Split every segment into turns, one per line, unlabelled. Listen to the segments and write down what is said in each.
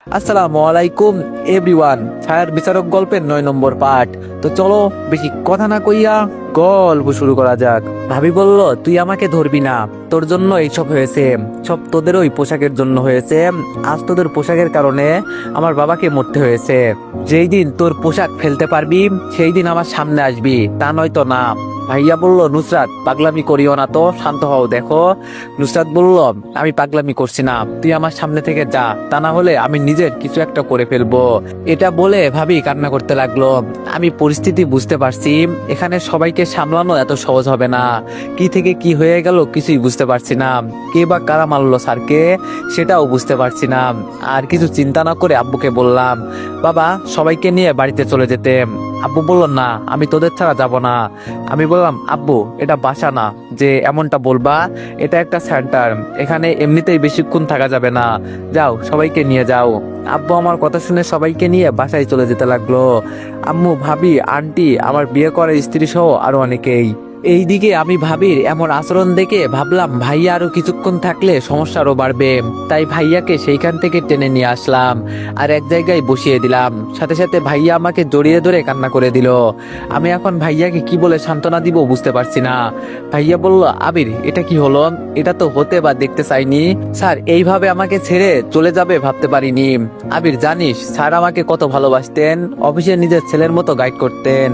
আসসালামু আলাইকুম এভরিওয়ান। ছায়ার বিচারক গল্পের 9 নম্বর পার্ট। তো চলো বেশি কথা না কইয়া গল্প শুরু করা যাক। ভাবি বলল, তুই আমাকে ধরবি না, তোর জন্য এইসব হয়েছে, সব তোদের ওই পোশাকের জন্য হয়েছে। আজ তোদের পোশাকের কারণে আমার বাবাকে মরতে হয়েছে। যেই দিন তোর পোশাক ফেলতে পারবি সেই দিন আমার সামনে আসবি, তা নয়তো না। ভাইয়া বলল, নুসরাত পাগলামি করিও না তো, শান্ত হও। দেখো নুসরাত বলল, আমি পাগলামি করছি না, তুই আমার সামনে থেকে যা, তা না হলে আমি নিজের কিছু একটা করে ফেলবো। এটা বলে ভাবি কান্না করতে লাগলো। আমি পরিস্থিতি বুঝতে পারছি, এখানে সবাইকে সামলানো এত সহজ হবে না। কি থেকে কি হয়ে গেল কিছুই বুঝতে পারছি না, কে বা কারা মারলো স্যারকে সেটাও বুঝতে পারছি না। আর কিছু চিন্তা না করে আব্বুকে বললাম, বাবা সবাইকে নিয়ে বাড়িতে চলে যেতে। আব্বু বলল, না আমি তোদের ছাড়া যাব না। আমি বললাম, আব্বু এটা বাসা না যে এমনটা বলবা, এটা একটা সেন্টার, এখানে এমনিতেই বেশিক্ষণ থাকা যাবে না, যাও সবাইকে নিয়ে যাও। আব্বু আমার কথা শুনে সবাইকে নিয়ে বাসায় চলে যেতে লাগলো। আম্মু, ভাবি, আন্টি, আমার বিয়ে করা স্ত্রী সহ আরো অনেকেই। এইদিকে আমি ভাবির এমন আচরণ দেখে ভাবলাম ভাইয়া আরো কিছুক্ষণ থাকলে সমস্যা আরো বাড়বে, তাই ভাইয়াকে সেইখান থেকে টেনে নিয়ে আসলাম আর এক জায়গায় বসিয়ে দিলাম। সাথে সাথে ভাইয়া আমাকে জড়িয়ে ধরে কান্না করে দিল। আমি এখন ভাইয়াকে কি বলে সান্ত্বনা দিব বুঝতে পারছি না। ভাইয়া বলল, আবির এটা কি হলো, এটা তো হতে বা দেখতে চাইনি। স্যার এইভাবে আমাকে ছেড়ে চলে যাবে ভাবতে পারিনি। আবির জানিস স্যার আমাকে কত ভালোবাসতেন, অফিসে নিজের ছেলের মতো গাইড করতেন।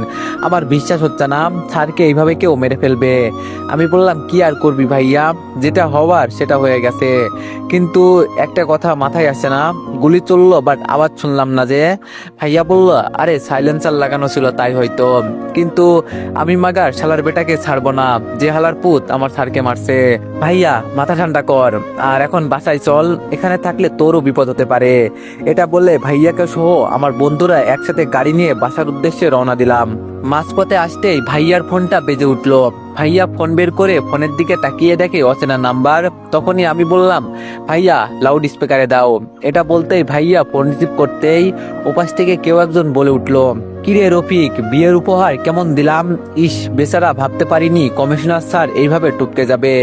আমার বিশ্বাস হচ্ছে না স্যারকে এইভাবে কেউ মেরে ফেলবে। আমি বললাম, কি আর করবি ভাইয়া, যেটা হওয়ার সেটা হয়ে গেছে। কিন্তু একটা কথা মাথায় আসছে না, গুলি চললো বাট আওয়াজ শুনলাম না যে। ভাইয়া বলল, আরে সাইলেন্সার লাগানো ছিল তাই হয়তো, কিন্তু আমি মাগার শালার বেটাকে ছাড়বো না, যে হালার পুত আমার স্যারকে মারছে। ভাইয়া মাথা ঠান্ডা কর, আর এখন বাসায় চল, এখানে থাকলে তোরও বিপদ হতে পারে। এটা বলে ভাইয়াকে সহ আমার বন্ধুরা একসাথে গাড়ি নিয়ে বাসার উদ্দেশ্যে রওনা দিলাম। মাঝপথে আসতেই ভাইয়ার ফোনটা বেজে উঠলো। ভাইয়া ফোন বের করে ফোনের দিকে তাকিয়ে দেখে অচেনা নাম্বার। তখনই আমি বললাম, ভাইয়া লাউড স্পিকারে দাও। এটা বলতেই ভাইয়া ফোন রিসিভ করতেই ওপাশ থেকে কেউ একজন বলে উঠলো, কিরে রফিক, বিয়ের উপহার কেমন দিলাম? ইস বেচারা, ভাবতে পারিনি কমিশনার স্যার এইভাবে টপকে যাবে।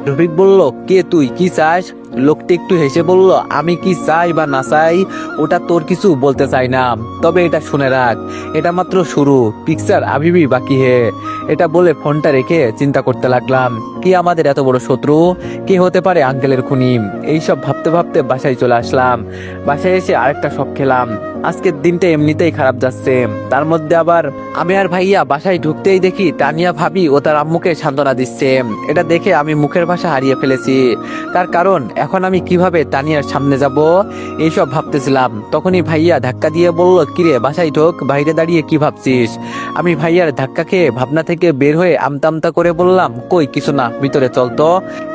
রফিক বলল, কে তুই, কি চাস? লোকটি একটু হেসে বলল, আমি কি চাই বা না চাই ওটা তোর কিছু বলতে চাই না, তবে এটা শুনে রাখ, এটা মাত্র শুরু, পিকচার আবিবি বাকি হে। এটা বলে ফোনটা রেখে চিন্তা করতে লাগলাম, কি আমাদের এত বড় শত্রু, কে হতে পারে আঙ্কেলের খুনি। এইসব ভাবতে ভাবতে বাসায় চলে আসলাম। বাসায় এসে আরেকটা শখ খেলাম। আজকের দিনটা এমনিতেই খারাপ যাচ্ছে, তার মধ্যে আবার আমি আর ভাইয়া বাসায় ঢুকতেই দেখি তানিয়া ভাবি ও তার আম্মুকে সান্ত্বনা দিচ্ছে। এটা দেখে আমি মুখের ভাষা হারিয়ে ফেলেছি। তার কারণ এখন আমি কিভাবে তানিয়ার সামনে যাব এইসব ভাবতেছিলাম। তখনই ভাইয়া ধাক্কা দিয়ে বলল, কিরে বাসায় ঢোক, বাইরে দাঁড়িয়ে কি ভাবছিস? আমি ভাইয়ার ধাক্কা খেয়ে ভাবনা থেকে বের হয়ে আমতা আমতা করে বললাম, কই কিছু না, ভিতরে চল তো।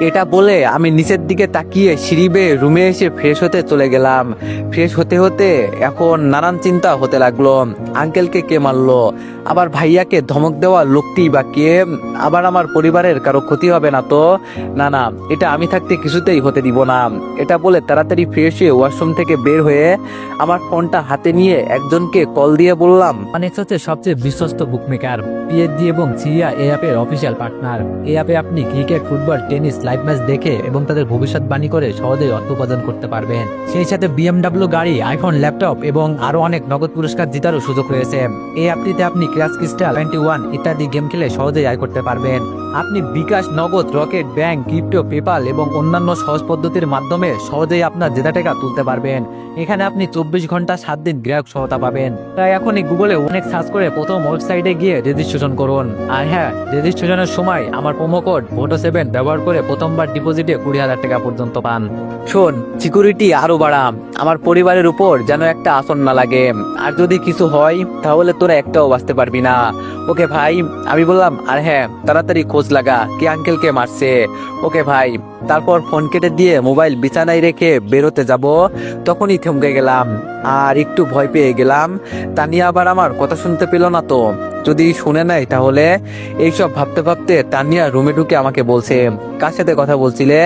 এটা বলে আমি নিচের দিকে তাকিয়ে সিঁড়ি বেয়ে রুমে এসে ফ্রেশ হতে চলে গেলাম। ফ্রেশ হতে হতে এখন নানান চিন্তা হতে লাগলো, আঙ্কেলকে কে মারলো, আবার ভাইয়াকে ধমক দেওয়া লোকটি বা কে, আবার আমার পরিবারের কারো ক্ষতি হবে না তো? না না, এটা আমি থাকতে কিছুতেই হতে দিব না। এটা বলে তাড়াতাড়ি ফ্রেশ হয়ে ওয়াশরুম থেকে বের হয়ে আমার ফোনটা হাতে নিয়ে একজনকে কল দিয়ে বললাম,
অনেক্স হচ্ছে সবচেয়ে বিশ্বস্ত বুকমেকার, পিএইচডি এবং সিরিয়া এই অ্যাপের অফিসিয়াল পার্টনার। এই অ্যাপে আপনি cricket, football, tennis live match দেখে এবং তাদের ভবিষ্যৎবাণী করে সহজেই অর্থ উপার্জন করতে পারবেন। সেই সাথে বিএমডব্লিউ গাড়ি, আইফোন, ল্যাপটপ এবং আরো অনেক নগদ পুরস্কার জেতারও সুযোগ রয়েছে। এই অ্যাপটিতে আপনি ক্র্যাশ ক্রিস্টাল 21 ইত্যাদি গেম খেলে সহজেই আয় করতে পারবেন। আপনি বিকাশ, নগদ, রকেট, ব্যাংক, ক্রিপ্টো, পেপাল এবং অন্যান্য সহজ পদ্ধতির মাধ্যমে সহজেই আপনার জেতা টাকা তুলতে পারবেন। এখানে আপনি 24 ঘন্টা 7 দিন গ্রাহক সহায়তা পাবেন। তাই এখনই গুগলে অনেক সার্চ করে প্রথম ওয়েবসাইটে গিয়ে রেজিস্ট্রেশন করুন। আর হ্যাঁ, রেজিস্ট্রেশনের সময় আমার প্রোমো কোড VOTO7 ব্যবহার করে প্রথমবার ডিপোজিটে 20,000 টাকা পর্যন্ত পান।
শোন, সিকিউরিটি আরো বাড়াম, আমার পরিবারের উপর যেন একটা আসন না লাগে, আর যদি কিছু হয় তাহলে তোরা একটাও বাঁচতে পারবি না। ওকে ভাই। আমি বললাম, আর হ্যাঁ তাড়াতাড়ি খোঁজ লাগা কে আঙ্কেলকে মারছে। ওকে ভাই। তারপর ফোন কেটে দিয়ে মোবাইল বিছানায় রেখে বেরোতে যাব, তখনই থমকে গেলাম আর একটু ভয় পেয়ে গেলাম। তানিয়া আবার আমার কথা শুনতে পেল না তো? যদি শুনে নাই তাহলে? এইসব ভাবতে ভাবতে তানিয়া রুমে ঢুকে আমাকে বলছে, কার সাথে কথা বলছিলে?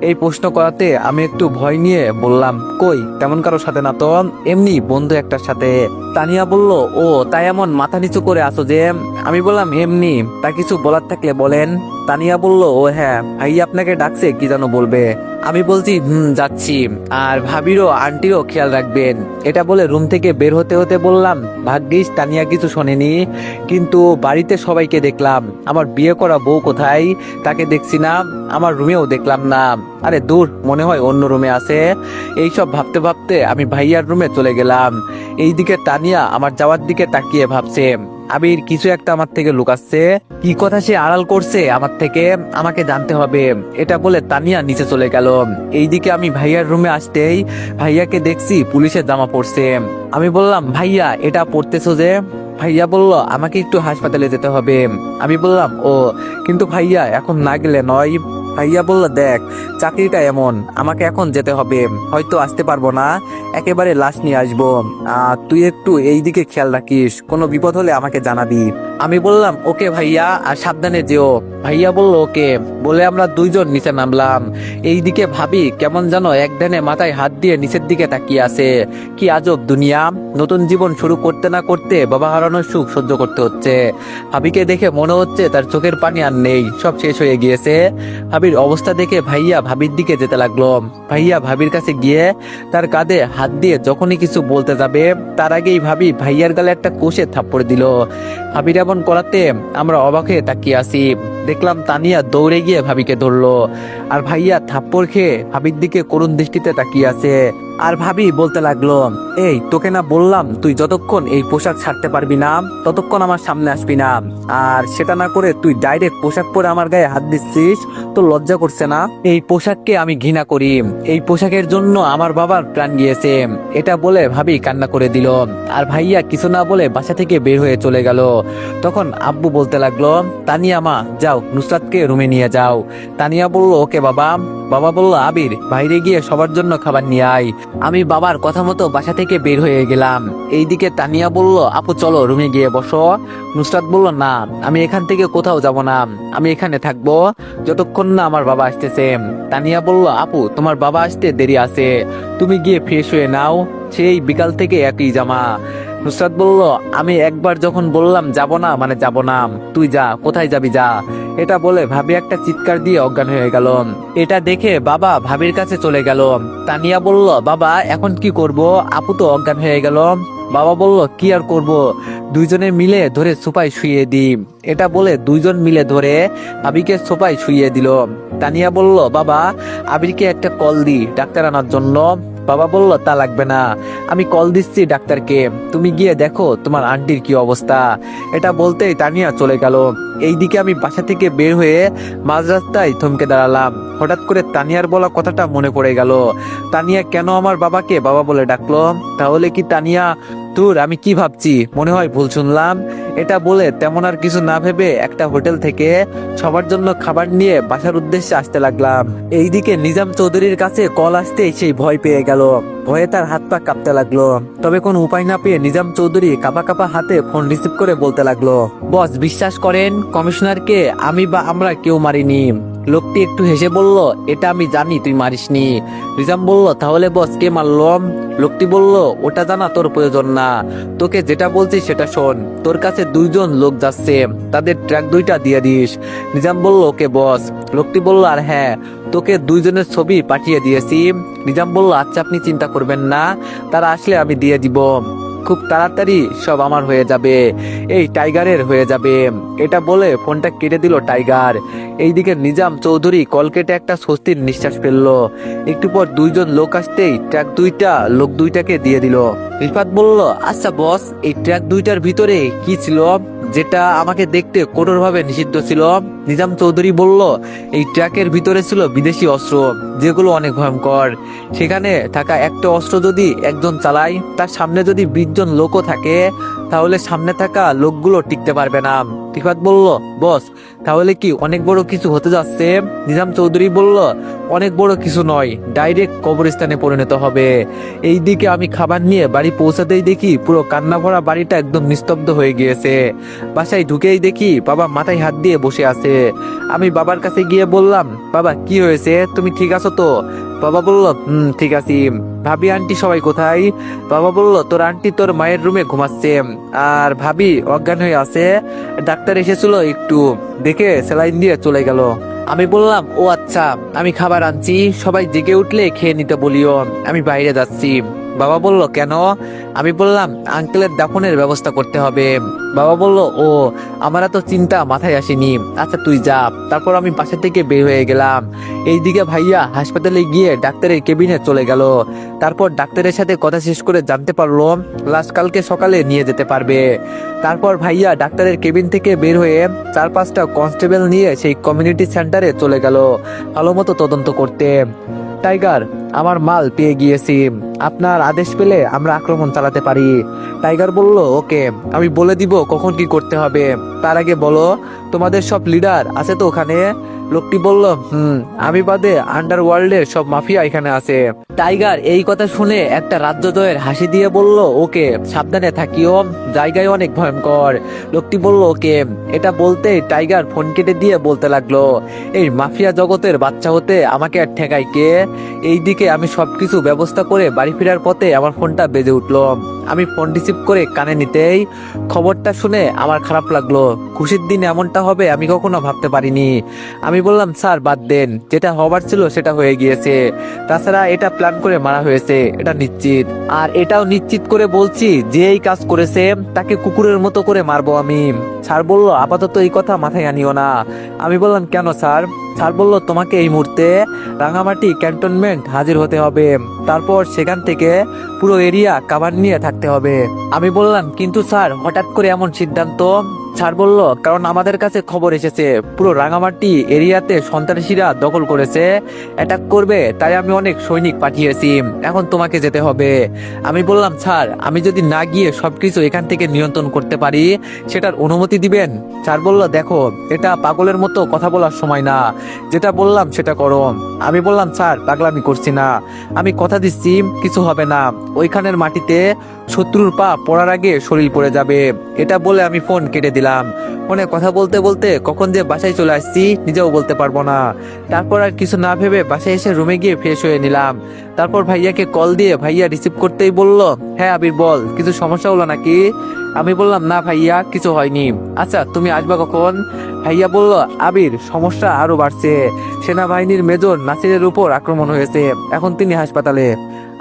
এই প্রশ্ন করাতে আমি একটু ভয় নিয়ে বললাম, কই তেমন কারোর সাথে না তো, এমনি বন্ধু একটার সাথে। তানিয়া বলল, ও তাই এমন মাথা নিচু করে আসো যে? আমি বললাম, এমনি। তা কিছু বলার থাকলে বলেন। তানিয়া বলল, ও হ্যাঁ, ভাইয়া আপনাকে ডাকছে, কি যেন বলবে। আমি বলছি যাচ্ছি, আর ভাবিরও আন্টিরও খেয়াল রাখবেন। এটা বলে রুম থেকে বের হতে হতে বললাম, ভাগ্যিস তানিয়া কিছু শোনেনি, কিন্তু বাড়িতে সবাইকে দেখলাম, আমার বিয়ে করা বউ কোথায় তাকে দেখছি না, আমার রুমেও দেখলাম না। আরে দূর, মনে হয় অন্য রুমে আছে। এইসব ভাবতে ভাবতে আমি ভাইয়ার রুমে চলে গেলাম। এইদিকে তানিয়া আমার যাওয়ার দিকে তাকিয়ে ভাবছে, আবির কিছু একটা আমার থেকে লুকাচ্ছে, কি কথা সে আড়াল করছে আমার থেকে, আমাকে জানতে হবে। এটা বলে তানিয়া নিচে চলে গেল। এইদিকে আমি ভাইয়ার রুমে আসতেই ভাইয়াকে দেখছি পুলিশের জামা পরছে। আমি বললাম, ভাইয়া এটা পড়তেছো যে? ভাইয়া বলল, আমাকে একটু হাসপাতালে যেতে হবে। আমি বললাম, ও কিন্তু ভাইয়া এখন না গেলে নয়। ভাইয়া বলল, দেখ চাকরিটা এমন, আমাকে এখন যেতে হবে, হয়তো আসতে পারবো না, একেবারে লাশ নিয়ে আসবো। তুই একটু এই দিকে খেয়াল রাখিস, কোনো বিপদ হলে আমাকে জানাবি। আমি বললাম, ওকে ভাইয়া, আর সাবধানে যেও। ভাইয়া বলল, ওকে বলে আমরা দুইজন নিচে নামলাম। এইদিকে ভাবি কেমন যেন একধানে মাথায় হাত দিয়ে নিচের দিকে তাকিয়ে আছে। কি আজব দুনিয়া, নতুন জীবন শুরু করতে না করতে বাবা হারানোর সুখ সহ্য করতে হচ্ছে। ভাবিকে দেখে মনে হচ্ছে তার চোখের পানি আর নেই, সব শেষ হয়ে গিয়েছে। ভাবির অবস্থা দেখে ভাইয়া ভাবির দিকে যেতে লাগলো। ভাইয়া ভাবির কাছে গিয়ে তার কাঁধে হাত দিয়ে যখনই কিছু বলতে যাবে, তার আগেই ভাবি ভাইয়ার গালে একটা কষে থাপ্পড় দিল। ভাবির এমন করাতে আমরা অবাক হয়ে তাকিয়ে আসি। দেখলাম তানিয়া দৌড়ে গিয়ে ভাবিকে ধরলো, আর ভাইয়া থাপ্পড় খেয়ে ভাবির দিকে করুণ দৃষ্টিতে তাকিয়ে আছে। আর ভাবি বলতে লাগলো, এই তোকে না বললাম তুই যতক্ষণ এই পোশাক ছাড়তে পারবি না ততক্ষণ আমার সামনে আসবি না, আর সেটা না করে তুই ডাইরেক্ট পোশাক পরে আমার গায়ে হাত দিচ্ছিস, তো লজ্জা করছে না? এই পোশাককে আমি ঘৃণা করি, এই পোশাকের জন্য আমার বাবার প্রাণ গিয়েছে। এটা বলে ভাবি কান্না করে দিল। আর ভাইয়া কিছু না বলে বাসা থেকে বের হয়ে চলে গেল। তখন আব্বু বলতে লাগলো, তানিয়া মা যাও, নুসরাতকে রুমে নিয়ে যাও। তানিয়া বলল, ওকে বাবা। বাবা বলল, আবির বাইরে গিয়ে সবার জন্য খাবার নিয়ে আয়। আমি বাবার কথা মতো বাসা থেকে বের হয়ে গেলাম। এইদিকে তানিয়া বলল, আপু চলো রুমে গিয়ে বসো। নুসরাত বলল, না আমি এখান থেকে কোথাও যাব না, আমি এখানে থাকবো যতক্ষণ না আমার বাবা আসতেছে। তানিয়া বলল, আপু তোমার বাবা আসতে দেরি আছে, তুমি গিয়ে ফ্রেশ হয়ে নাও, সেই বিকাল থেকে একই জামা। নুসরাত বলল, আমি একবার যখন বললাম যাব না মানে যাব না, তুই যা, কোথায় যাবি যা। এটা বলে ভাবি একটা চিৎকার দিয়ে অজ্ঞান হয়ে গেল। এটা দেখে বাবা ভাবির কাছে চলে গেল। তানিয়া বলল, বাবা এখন কি করব, আপু তো অজ্ঞান হয়ে গেল। বাবা বলল, কি আর করব, দুইজনে মিলে ধরে সোফায় শুইয়ে দি। এটা বলে দুইজন মিলে ধরে আবিরকে সোফায় শুইয়ে দিল। তানিয়া বলল, বাবা আবিরকে একটা কল দি ডাক্তার আনার জন্য। বাবা বলল, তা লাগবে না, আমি কল দিচ্ছি ডাক্তারকে, তুমি গিয়ে দেখো তোমার আন্টির কি অবস্থা। এটা বলতেই তানিয়া চলে গেল। এইদিকে আমি বাসা থেকে বের হয়ে মাঝ রাস্তায় থমকে দাঁড়ালাম। হঠাৎ করে তানিয়ার বলা কথাটা মনে পড়ে গেল। তানিয়া কেন আমার বাবাকে বাবা বলে ডাকলো? তাহলে কি তানিয়া, দূর আমি কি ভাবছি, মনে হয় ভুল শুনলাম। এটা বলে তেমন আর কিছু না ভেবে একটা হোটেল থেকে সবার জন্য খাবার নিয়ে বাসার উদ্দেশ্যে আসতে লাগলাম। এইদিকে নিজাম চৌধুরীর কাছে কল আসতেই সেই ভয় পেয়ে গেল। ভয়ে তার হাত পা কাঁপতে লাগলো। তবে কোনো উপায় না পেয়ে নিজাম চৌধুরী কাঁপা কাঁপা হাতে ফোন রিসিভ করে বলতে লাগলো, বস বিশ্বাস করেন কমিশনারকে আমি বা আমরা কেউ মারিনি। লোকটি একটু হেসে বলল, এটা আমি জানি তুই মারিসনি। নিজাম বলল, তাহলে বস কে মারলো? লোকটি বলল, ওটা জানা তোর প্রয়োজন না, তোকে যেটা বলছি সেটা শোন। তোর কাছে দুইজন লোক যাচ্ছে, তাদের ট্র্যাক দুইটা দিয়ে দিস। নিজাম বলল, ওকে বস। লোকটি বলল, আর হ্যাঁ তোকে দুইজনের ছবি পাঠিয়ে দিয়েছি। নিজাম বলল, আচ্ছা আপনি চিন্তা করবেন না, তারা আসলে আমি দিয়ে দিব, খুব তাড়াতাড়ি সব আমার হয়ে যাবে, এই টাইগারের হয়ে যাবে। এটা বলে ফোনটা কেটে দিল টাইগার। এইদিকে নিজাম চৌধুরী কল কেটে একটা স্বস্তির নিঃশ্বাস ফেললো। একটু পর দুইজন লোক আসতেই ট্র্যাক দুইটা লোক দুইটাকে দিয়ে দিল। রিফাত বলল, আচ্ছা বস এই ট্র্যাক দুইটার ভিতরে কি ছিল যেটা আমাকে দেখতে কঠোরভাবে নিষিদ্ধ ছিল? নিজাম চৌধুরী বলল, এই ট্র্যাকের ভিতরে ছিল বিদেশি অস্ত্র, যেগুলো অনেক ভয়ঙ্কর। সেখানে থাকা একটা অস্ত্র যদি একজন চালায়, তার সামনে যদি 20 জন লোকও থাকে, তাহলে সামনে থাকা লোকগুলো টিকতে পারবে না। রিফাত বলল, বস তাহলে কি অনেক বড় কিছু হতে যাচ্ছে? নিজাম চৌধুরী বলল, অনেক বড় কিছু নয়, ডাইরেক্ট কবরস্থানে পরিণত হবে। এইদিকে আমি খাবার নিয়ে বাড়ি পৌঁছাতেই দেখি পুরো কান্না ভরা বাড়িটা একদম নিস্তব্ধ হয়ে গিয়েছে। বাসায় ঢুকেই দেখি বাবা মাথায় হাত দিয়ে বসে আছে। আমি বাবার কাছে গিয়ে বললাম, বাবা কি হয়েছে, তুমি ঠিক আছো তো? বাবা বলল ঠিক আছে। ভাবি আন্টি সবাই কোথায়? বাবা বলল তোর আন্টি তোর মায়ের রুমে ঘুমাচ্ছে, আর ভাবি অজ্ঞান হয়ে আছে, ডাক্তার এসেছিল একটু দেখে স্যালাইন দিয়ে চলে গেল। আমি বললাম ও আচ্ছা, আমি খাবার আনছি, সবাই জেগে উঠলে খেয়ে নিতে বলিও, আমি বাইরে যাচ্ছি। বাবা বলল কেন? আমি বললাম আঙ্কেলের দাফনের ব্যবস্থা করতে হবে। বাবা বলল ও, আমার তো চিন্তা মাথায় আসেনি, আচ্ছা তুই যা। তারপর আমি বাসা থেকে বের হয়ে গেলাম। এইদিকে ভাইয়া হাসপাতালে গিয়ে ডাক্তারের কেবিনে চলে গেল। তারপর ডাক্তারের সাথে কথা শেষ করে জানতে পারলো লাশ কালকে সকালে নিয়ে যেতে পারবে। তারপর ভাইয়া ডাক্তারের কেবিন থেকে বের হয়ে 4-5টা কনস্টেবল নিয়ে সেই কমিউনিটি সেন্টারে চলে গেল ভালো মতো তদন্ত করতে। টাইগার, আমার মাল পেয়ে গিয়েছি, আপনার আদেশ পেলে আমরা আক্রমণ চালাতে পারি। টাইগার বলল ওকে, আমি বলে দিব কখন কি করতে হবে, তার আগে বলো তোমাদের সব লিডার আছে তো ওখানে? লোকটি বলল আমি বাদে আন্ডারওয়ার্ল্ডের সব মাফিয়া এখানে আছে। টাইগার এই কথা শুনে একটা রাজ্যদ্বয়ের হাসি দিয়ে বলল ওকে, সাবধানে থাকিও, জায়গায় অনেক ভয়ঙ্কর। লোকটি বলল ওকে। এটা বলতে টাইগার ফোন কেটে দিয়ে বলতে লাগলো এই মাফিয়া জগতের বাচ্চা হতে আমাকে আর ঠেকাই কে? এইদিকে আমি সবকিছু ব্যবস্থা করে বাড়ি ফেরার পথে আমার ফোনটা বেজে উঠলো। আমি ফোন রিসিভ করে কানে নিতেই খবরটা শুনে আমার খারাপ লাগলো। খুশির দিন এমনটা হবে আমি কখনো ভাবতে পারিনি। আমি বললাম স্যার বাদ দেন, যেটা হবার ছিল সেটা হয়ে গিয়েছে, তাছাড়া এটা প্ল্যান করে মারা হয়েছে এটা নিশ্চিত। আর এটাও নিশ্চিত করে বলছি যে এই কাজ করেছে তাকে কুকুরের মতো করে মারবো আমি। স্যার বলল আপাতত এই কথা মাথায় আনিও না। আমি বললাম কেন স্যার? স্যার বলল তোমাকে এই মুহূর্তে রাঙামাটি ক্যান্টনমেন্ট হাজির হতে হবে, তারপর সেখান থেকে পুরো এরিয়া কাভার নিয়ে থাকতে হবে। আমি বললাম কিন্তু স্যার হঠাৎ করে এমন সিদ্ধান্ত? স্যার বলল কারণ আমাদের কাছে খবর এসেছে পুরো রাঙামাটি এরিয়াতে সন্ত্রাসীরা দখল করেছে, অ্যাটাক করবে, তাই আমি অনেক সৈনিক পাঠিয়েছি, এখন তোমাকে যেতে হবে। আমি বললাম স্যার আমি যদি না গিয়ে সবকিছু এখান থেকে নিয়ন্ত্রণ করতে পারি সেটার অনুমতি দিবেন? স্যার বলল দেখো এটা পাগলের মতো কথা বলার সময় না, যেটা বললাম সেটা করো। আমি বললাম স্যার পাগলামি করছি না, আমি কথা দিচ্ছি কিছু হবে না, ওইখানের মাটিতে শত্রুর পা পড়ার আগে শরীর পড়ে যাবে। এটা বলে আমি ফোন কেটে দিলাম। ফোনে কথা বলতে বলতে কখন যে বাসায় চলে আসছি নিজেও বলতে পারবো না। তারপর আর কিছু না ভেবে বাসায় এসে রুমে গিয়ে ফ্রেশ হয়ে নিলাম। তারপর ভাইয়াকে কল দিয়ে ভাইয়া রিসিভ করতেই বলল হ্যাঁ আবির বল, কিছু সমস্যা হলো নাকি? আমি বললাম না ভাইয়া কিছু হয়নি। আচ্ছা তুমি আসবা কখন? ভাইয়া বলল আবির সমস্যা আরো বাড়ছে, সেনাবাহিনীর মেজর নাসিরের উপর আক্রমণ হয়েছে, এখন তিনি হাসপাতালে।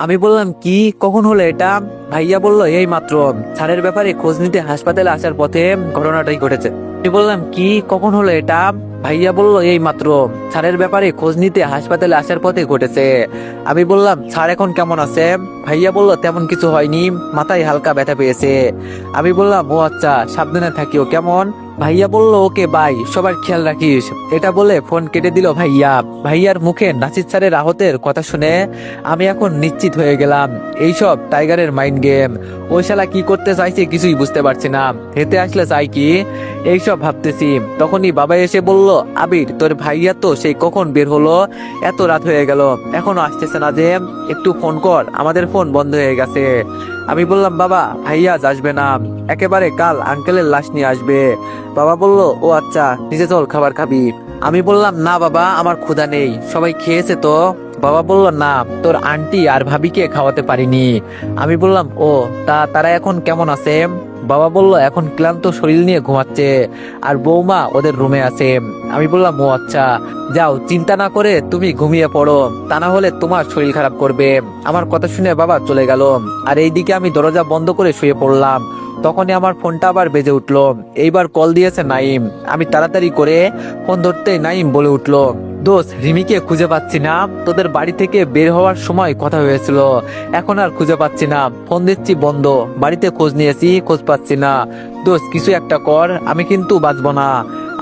আমি বললাম কি, কখন হলো এটা? ভাইয়া বলল এই মাত্র, স্যারের ব্যাপারে খোঁজ নিতে হাসপাতালে আসার পথে ঘটনাটাই ঘটেছে। আমি বললাম কি, কখন হলো এটা? ভাইয়া বলল এই মাত্র, স্যারের ব্যাপারে খোঁজ নিতে হাসপাতালে আসার পথে ঘটেছে। আমি বললাম স্যার এখন কেমন আছে? ভাইয়া বলল তেমন কিছু হয়নি, মাথায় হালকা ব্যথা পেয়েছে। আমি বললাম ও আচ্ছা, সাবধানে থাকিও কেমন? ভাইয়া বলল ওকে বাই, সবার খেয়াল রাখিস। এটা বলে ফোন কেটে দিল ভাইয়া। ভাইয়ার মুখে নাসির স্যারের আহতের কথা শুনে আমি এখন নিশ্চিত হয়ে গেলাম এইসব টাইগারের মাইন্ড গেম। ওই শালা কি করতে চাইছে কিছুই বুঝতে পারছি না, হেতে আসলে চাই কি এইসব ভাবতেছি। তখনই বাবা এসে বলল আবির তোর ভাইয়া তো সেই কখন বের হলো, এত রাত হয়ে গেল এখনো আসতেছে না যে, একটু ফোন কর, আমাদের ফোন বন্ধ হয়ে গেছে। আমি বললাম বাবা ভাইয়া আজ আসবে না, একেবারে কাল আঙ্কেলের লাশ নিয়ে আসবে। বাবা বলল ও আচ্ছা নিচে চল খাবার খাবি। আমি বললাম না বাবা আমার ক্ষুধা নেই, সবাই খেয়েছে তো। বাবা বলল না তোর আন্টি আর ভাবিকে খাওয়াতে পারিনি। আমি বললাম ও তারা এখন কেমন আছে? বাবা বলল এখন ক্লান্ত শরীর নিয়ে ঘুমাচ্ছে, আর বৌমা ওদের রুমে আছে। আমি বললাম ও আচ্ছা, যাও চিন্তা না করে তুমি ঘুমিয়ে পড়ো, তা না হলে তোমার শরীর খারাপ করবে। আমার কথা শুনে বাবা চলে গেল, আর এইদিকে আমি দরজা বন্ধ করে শুয়ে পড়লাম। তখনই আমার ফোনটা আবার বেজে উঠলো, এইবার কল দিয়েছে নাইম। আমি তাড়াতাড়ি করে ফোন ধরতেই নাইম বলে উঠলো দোস্ত রিমিকে খুঁজে পাচ্ছি না, তোদের বাড়ি থেকে বের হওয়ার সময় কথা হয়েছিল, এখন আর খুঁজে পাচ্ছি না, ফোন দিচ্ছি বন্ধ, বাড়িতে খোঁজ নিয়েছি খোঁজ পাচ্ছি না, দোস্ত কিছু একটা কর, আমি কিন্তু বাঁচবো না।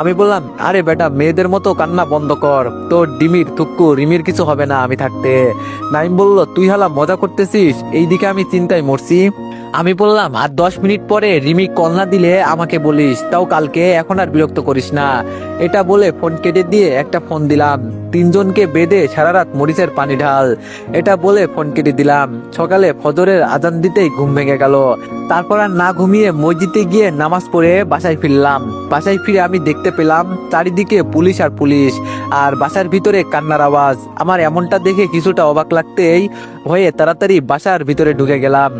আমি বললাম আরে বেটা মেয়েদের মতো কান্না বন্ধ কর, তোর ডিমির তুক্কু রিমির কিছু হবে না আমি থাকতে। নাইম বলল তুই হালা মজা করতেছিস, এইদিকে আমি চিন্তায় মরছি। আমি বললাম আর 10 মিনিট পরে রিমি কল না দিলে আমাকে বলিস, তাও কালকে, এখন আর বিরক্ত করিস না। এটা বলে ফোন কেটে দিয়ে একটা ফোন দিলাম, 3 জনকে বেঁধে সারা রাত মরিচের পানি ঢাল। এটা বলে ফোন কেটে দিলাম। সকালে ফজরের আজান দিতেই ঘুম ভেঙে গেল। তারপর আর না ঘুমিয়ে মসজিদে গিয়ে নামাজ পড়ে বাসায় ফিরলাম। বাসায় ফিরে আমি দেখতে পেলাম চারিদিকে পুলিশ আর পুলিশ, আর বাসার ভিতরে কান্নার আওয়াজ। আমার এমনটা দেখে কিছুটা অবাক লাগতেই হয়ে তাড়াতাড়ি বাসার ভিতরে ঢুকে গেলাম।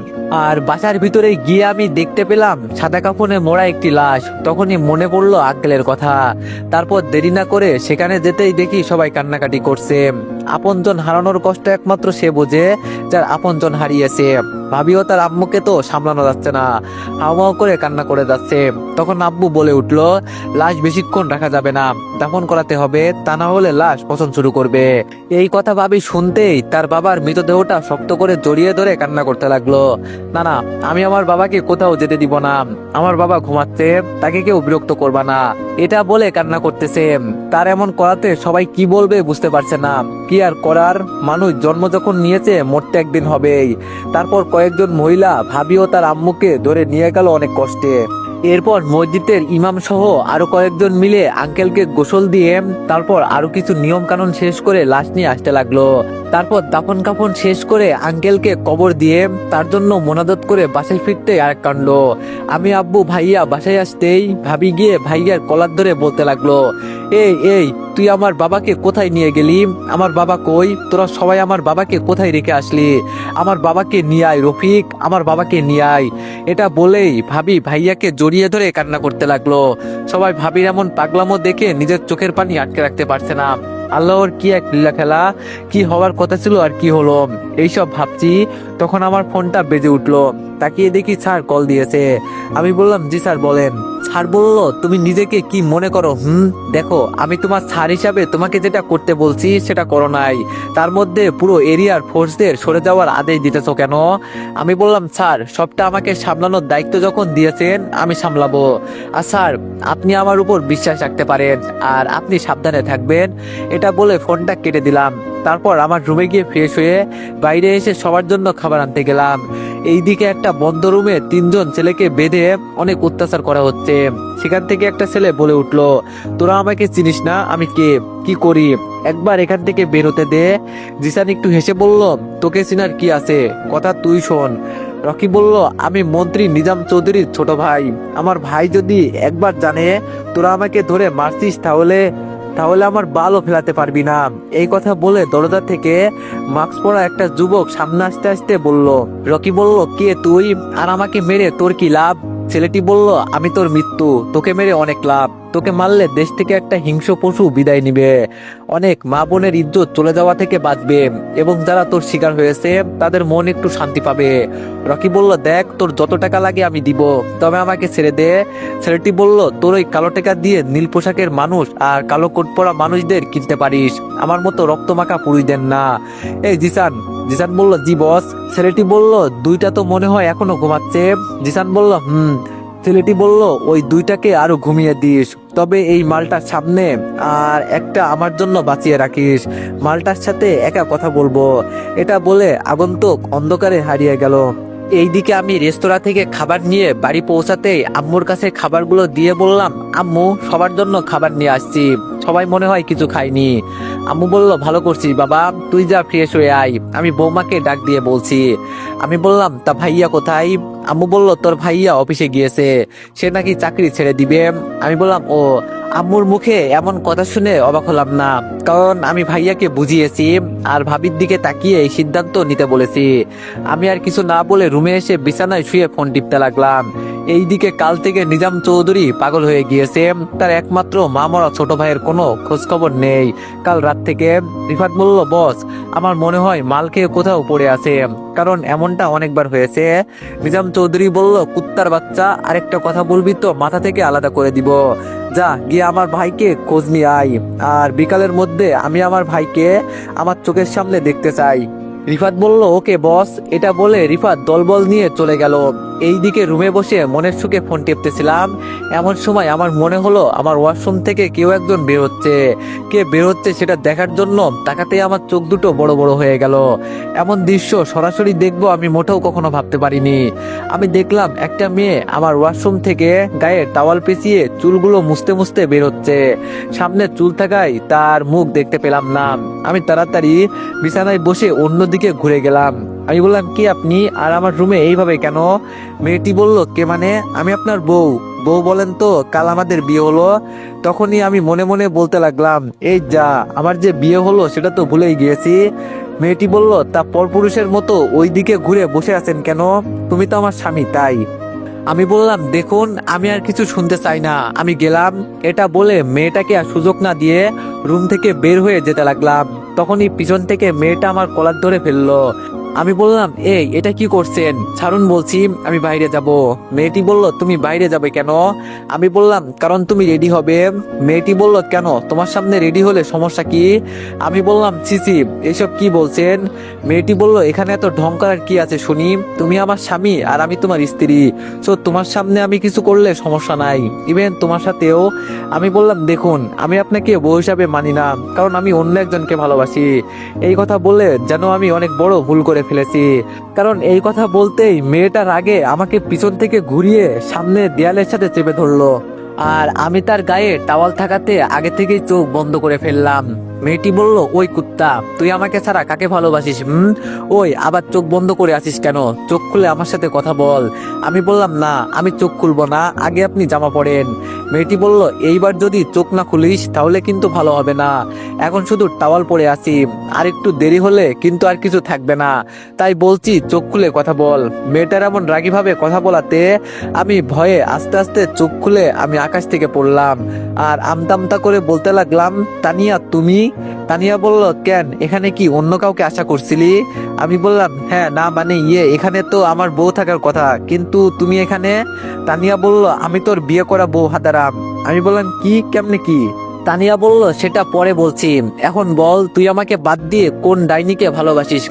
আর বাসার ভিতরে গিয়ে আমি দেখতে পেলাম সাদা কাফনে মোড়া একটি লাশ। তখনই মনে পড়লো আঙ্কেলের কথা। তারপর দেরি না করে সেখানে যেতেই দেখি সবাই কান্নাকাটি করছে। আপনজন হারানোর কষ্ট একমাত্র সে বোঝে যার আপনজন হারিয়েছে। ভাবিও তার আম্মুকে তো সামলানো যাচ্ছে না, হাওমাও করে কান্না করে যাচ্ছে। তখন আব্বু বলে উঠলো, লাশ বেশিক্ষণ রাখা যাবে না, দাফন করাতে হবে, তা না হলে লাশ পচন শুরু করবে। এই কথা ভাবি শুনতেই তার বাবার মৃতদেহটা শক্ত করে জড়িয়ে ধরে কান্না করতে লাগলো। না না, আমি আমার বাবাকে কোথাও যেতে দিব না, আমার বাবা ঘুমাচ্ছে, তাকে কেউ বিরক্ত করবা না, এটা বলে কান্না করতেছে। তার এমন করাতে সবাই কি বলবে বুঝতে পারছে না। কি আর করার, মানুষ জন্ম যখন নিয়েছে মরতে একদিন হবেই। তারপর কয়েকজন মহিলা ভাবি ও তার আম্মুকে ধরে নিয়ে গেল অনেক কষ্টে। এরপর মসজিদের ইমাম সহ আরো কয়েকজন মিলে আঙ্কেলকে গোসল দিয়ে তারপর আরো কিছু নিয়ম কানুন শেষ করে লাশ নিয়ে আসতে লাগলো। তারপর দাফন কাফন শেষ করে আঙ্কেলকে কবর দিয়ে তার জন্য মোনাজাত করে বাসায় ফিরতে আরেক কাণ্ড। আমি আব্বু ভাইয়া বাসায় আসতেই ভাবি গিয়ে ভাইয়ার কলার ধরে বলতে লাগলো, এই এই তুই আমার বাবাকে কোথায় নিয়ে গেলি? আমার বাবা কই? তোরা সবাই আমার বাবাকে কোথায় রেখে আসলি? আমার বাবাকে নিয়ে আয় রফিক, আমার বাবাকে নিয়ে আয়। এটা বলেই ভাবি ভাইয়াকে জড়িয়ে ধরে কান্না করতে লাগলো। সবাই ভাবির এমন পাগলামো দেখে নিজের চোখের পানি আটকে রাখতে পারছে না। আল্লাহর কি এক লীলা খেলা, কি হওয়ার কথা ছিল আর কি হলো, এইসব ভাবছি। তখন আমার ফোনটা বেজে উঠলো। তাকিয়ে দেখি স্যার কল দিয়েছে। আমি বললাম, জি স্যার বলেন। স্যার বলল, তুমি নিজেকে কি মনে করো? দেখো, আমি তোমার স্যার হিসাবে তোমাকে যেটা করতে বলছি সেটা করো নাই, তার মধ্যে পুরো এরিয়ার ফোর্সদের সরে যাওয়ার আদেশ দিতেছো কেন? আমি বললাম, স্যার সবটা আমাকে সামলানোর দায়িত্ব যখন দিয়েছেন আমি সামলাবো। আর স্যার আপনি আমার উপর বিশ্বাস রাখতে পারেন, আর আপনি সাবধানে থাকবেন। এটা বলে ফোনটা কেটে দিলাম। তারপর আমার রুমে গিয়ে ফ্রেশ হয়ে বাইরে এসে সবার জন্য খাবার আনতে গেলাম। এইদিকে একটা বন্ধ রুমে 3জন ছেলেকে বেঁধে অনেক অত্যাচার করা হচ্ছে। সেখান থেকে একটা ছেলে বলে উঠলো, তোরা আমাকে চিনিস না, আমি কে, কি করি, একবার এখান থেকে বেরোতে দে। জিসান একটু হেসে বলল, তোকে চিনার কি আছে, কথা তুই শোন। রকি বলল, আমি মন্ত্রী নিজাম চৌধুরীর ছোট ভাই। আমার ভাই যদি একবার জানে তোরা আমাকে ধরে মারছিস তাহলে আমার বালও ফেলাতে পারবি না। এই কথা বলে দরজা থেকে মাস্ক পরা একটা যুবক সামনে আসতে আসতে বলল। রকি বলল, কে তুই, আর আমাকে মেরে তোর কি লাভ? ছেলেটি বলল, আমি তোর মৃত্যু, তোকে মেরে অনেক লাভ। তোকে মারলে দেশ থেকে একটা হিংস্র পশু বিদায় নিবে, অনেক মা বোনের ইজ্জত চলে যাওয়া থেকে বাঁচবে, এবং যারা তোর শিকার হয়েছে তাদের মন একটু শান্তি পাবে। রকি বলল, দেখ তোর যত টাকা লাগে আমি দিব, তবে আমাকে ছেড়ে দে। ছেলেটি বলল, তোর ওই কালো টাকা দিয়ে নীল পোশাকের মানুষ আর কালো কোট পরা মানুষদের কিনতে পারিস, আমার মতো রক্তমাখা পুরুষদের না। এই জিসান বলল, জি বস। ছেলেটি বলল, দুইটা তো মনে হয় এখনো ঘুমাচ্ছে। জিসান বলল, ছেলেটি বলল, ওই দুইটাকে আরো ঘুমিয়ে দিস, তবে এই মালটার সামনে আর একটা আমার জন্য বাঁচিয়ে রাখিস, মালটার সাথে একা কথা বলবো। এটা বলে আগন্তুক অন্ধকারে হারিয়ে গেল। এইদিকে আমি রেস্তোরাঁ থেকে খাবার নিয়ে বাড়ি পৌঁছাতেই আম্মুর কাছে খাবারগুলো দিয়ে বললাম, আম্মু সবার জন্য খাবার নিয়ে আসছি, সবাই মনে হয় কিছু খায়নি। আম্মু বলল, ভালো করছিস বাবা, তুই যা ফ্রেশ হয়ে আয়, আমি বৌমাকে ডাক দিয়ে বলছি। আমি বললাম, তা ভাইয়া কোথায়? আম্মু বলল, তোর ভাইয়া অফিসে গিয়েছে, সে নাকি চাকরি ছেড়ে দিবে। আমি বললাম, ও। আম্মুর মুখে এমন কথা শুনে অবাক হলাম না, কারণ আমি ভাইয়াকে বুঝিয়েছি আর ভাবির দিকে তাকিয়ে এই সিদ্ধান্ত নিতে বলেছি। আমি আর কিছু না বলে রুমে এসে বিছানায় শুয়ে ফোন টিপতে লাগলাম। এইদিকে কাল থেকে নিজাম চৌধুরী পাগল হয়ে গিয়েছে, তার একমাত্র মা মরা ছোট ভাইয়ের কোনো খোঁজ খবর নেই। কাল রাত থেকে রিফাত বলল, বস আমার মনে হয় মাল খেয়ে কোথাও পড়ে আছে, কারণ এমনটা অনেকবার হয়েছে। নিজাম চৌধুরী বলল, কুত্তার বাচ্চা, আরেকটা কথা বলবি তো মাথা থেকে আলাদা করে দিব, যা গিয়ে আমার ভাইকে খোঁজ নিয়ে আয়, আর বিকালের মধ্যে আমি আমার ভাইকে আমার চোখের সামনে দেখতে চাই। রিফাত বলল, ওকে বস। এটা বলে রিফাত দলবল নিয়ে চলে গেল। এইদিকে রুমে বসে মনের সুখে ফোন টিপতেছিলাম, এমন সময় আমার মনে হলো আমার ওয়াশরুম থেকে কেউ একজন বের হচ্ছে। কে বের হচ্ছে সেটা দেখার জন্য তাকাতে আমার চোখ দুটো বড় বড় হয়ে গেল। এমন দৃশ্য সরাসরি দেখবো আমি মোটেও কখনো ভাবতে পারিনি। আমি দেখলাম একটা মেয়ে আমার ওয়াশরুম থেকে গায়ে টাওয়াল পেঁচিয়ে চুলগুলো মুছতে মুছতে বের হচ্ছে। সামনে চুল থাকায় তার মুখ দেখতে পেলাম না। আমি তাড়াতাড়ি বিছানায় বসে অন্যদিকে ঘুরে গেলাম। আমি বললাম কি আপনি আর আমার রুমে এইভাবে কেন? মেয়েটি বলল কে মানে? আমি আপনার বউ। বউ বলেন তো কাল আমাদের বিয়ে হলো। তখনই আমি মনে মনে বলতে লাগলাম এই যা, আমার যে বিয়ে হলো সেটা তো ভুলেই গিয়েছি। মেয়েটি বলল তা পরপুরুষের মতো ওই দিকে ঘুরে বসে আছেন কেন? তুমি তো আমার স্বামী তাই। আমি বললাম দেখুন আমি আর কিছু শুনতে চাই না, আমি গেলাম। এটা বলে মেয়েটাকে আর সুযোগ না দিয়ে রুম থেকে বের হয়ে যেতে লাগলাম। তখনই পিছন থেকে মেয়েটা আমার কলার ধরে ফেললো। আমি বললাম এই এটা কি করছেন, ছাড়ুন বলছি, আমি বাইরে যাব। মেয়েটি বলল তুমি বাইরে যাবে কেন? আমি বললাম কারণ তুমি রেডি হবে। মেয়েটি বলল কেন, তোমার সামনে রেডি হলে সমস্যা কি? আমি বললাম ছিছি এসব কি বলছেন? মেয়েটি বলল এখানে এত ঢং করার কি আছে শুনি, তুমি আমার স্বামী আর আমি তোমার স্ত্রী, সো তোমার সামনে আমি কিছু করলে সমস্যা নাই, ইভেন তোমার সাথেও। আমি বললাম দেখুন আমি আপনাকে বউ হিসাবে মানি না, কারণ আমি অন্য একজনকে ভালোবাসি। এই কথা বলে যেন আমি অনেক বড় ভুল করে ফেলেছি। কারণ এই কথা বলতেই মেয়েটার আগে আমাকে পিছন থেকে ঘুরিয়ে সামনে দেয়ালের সাথে চেপে ধরলো, আর আমি তার গায়ে টাওয়াল থাকাতে আগে থেকেই চোখ বন্ধ করে ফেললাম। মেয়েটি বলল ওই কুত্তা, তুই আমাকে ছাড়া কাকে ভালোবাসিস? ওই আবার চোখ বন্ধ করে আছিস কেন? চোখ খুলে আমার সাথে কথা বল। আমি বললাম না আমি চোখ খুলবো না, আগে আপনি জামা পরেন। মেয়েটি বলল এইবার যদি চোখ না খুলিস তাহলে কিন্তু ভালো হবে না, এখন শুধু টাওয়াল পরে আছি, আর একটু দেরি হলে কিন্তু আর কিছু থাকবে না, তাই বলছি চোখ খুলে কথা বল। মেয়েটার এমন রাগীভাবে কথা বলাতে আমি ভয়ে আস্তে আস্তে চোখ খুলে আমি আকাশ থেকে পড়লাম, আর আমতামতা করে বলতে লাগলাম তানিয়া তুমি? তানিয়া বলল কেন, এখানে কি অন্য কাউকে আশা করছিলি? আমি বললাম হ্যাঁ, না মানে এখানে তো আমার বউ থাকার কথা, কিন্তু তুমি এখানে? তানিয়া বলল আমি তোর বিয়ে করা বউ হাদারাম। আমি বললাম কি, কেমনে কি? তানিয়া বলল সেটা পরে বলছি, এখন বল তুই আমাকে বাদ দিয়ে কোন ডাইনিকে ভালোবাসিস?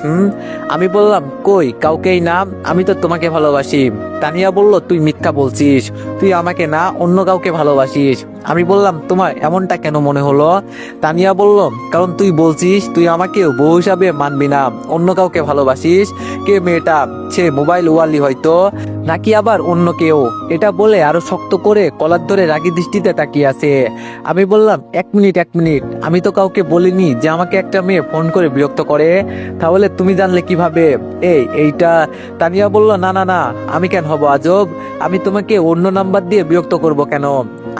আমি বললাম কই কাউকেই না, আমি তো তোমাকে ভালোবাসি। তানিয়া বলল তুই মিথ্যা বলছিস, তুই আমাকে না অন্য কাউকে ভালোবাসিস। আমি বললাম তোমার এমনটা কেন মনে হলো? তানিয়া বলল কারণ তুই বলছিস তুই আমাকে বউ হিসাবে মানবি না, অন্য কাউকে ভালোবাসিস। কে মেয়েটা? সে মোবাইল ওয়ালি হয়তো, নাকি আবার অন্য কেউ? এটা বলে আরো শক্ত করে কলার ধরে রাগী দৃষ্টিতে তাকিয়ে আছে। আমি বললাম এক মিনিট, আমি তো কাউকে বলিনি যে আমাকে একটা মেয়ে ফোন করে বিরক্ত করে, তাহলে তুমি জানলে কিভাবে? এইটা। তানিয়া বলল না না না, আমি কেন হব আজব, আমি তোমাকে অন্য নাম্বার দিয়ে বিরক্ত করব কেন?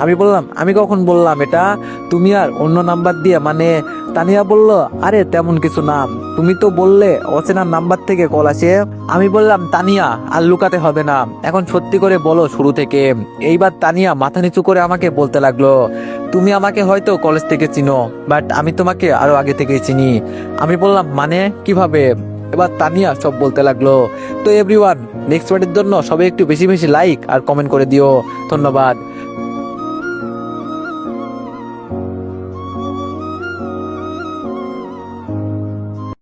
আমি বললাম আমি কখন বললাম এটা, তুমি আর অন্য নাম্বার দিয়ে মানে? তানিয়া বলল আরে তেমন কিছু না, তুমি তো বললে অচেনা নাম্বার থেকে কল আসে। আমি বললাম তানিয়া আর লুকাতে হবে না, এখন সত্যি করে বলো শুরু থেকে। এইবার তানিয়া মাথা নিচু করে আমাকে বলতে লাগলো তুমি আমাকে হয়তো কলেজ থেকে চিনো, বাট আমি তোমাকে আরো আগে থেকেই চিনি। আমি বললাম মানে কিভাবে? এবার তানিয়া সব বলতে লাগলো। তো এভরিওয়ান, নেক্সট পার্টের জন্য সবাই একটু বেশি বেশি লাইক আর কমেন্ট করে দিও। ধন্যবাদ।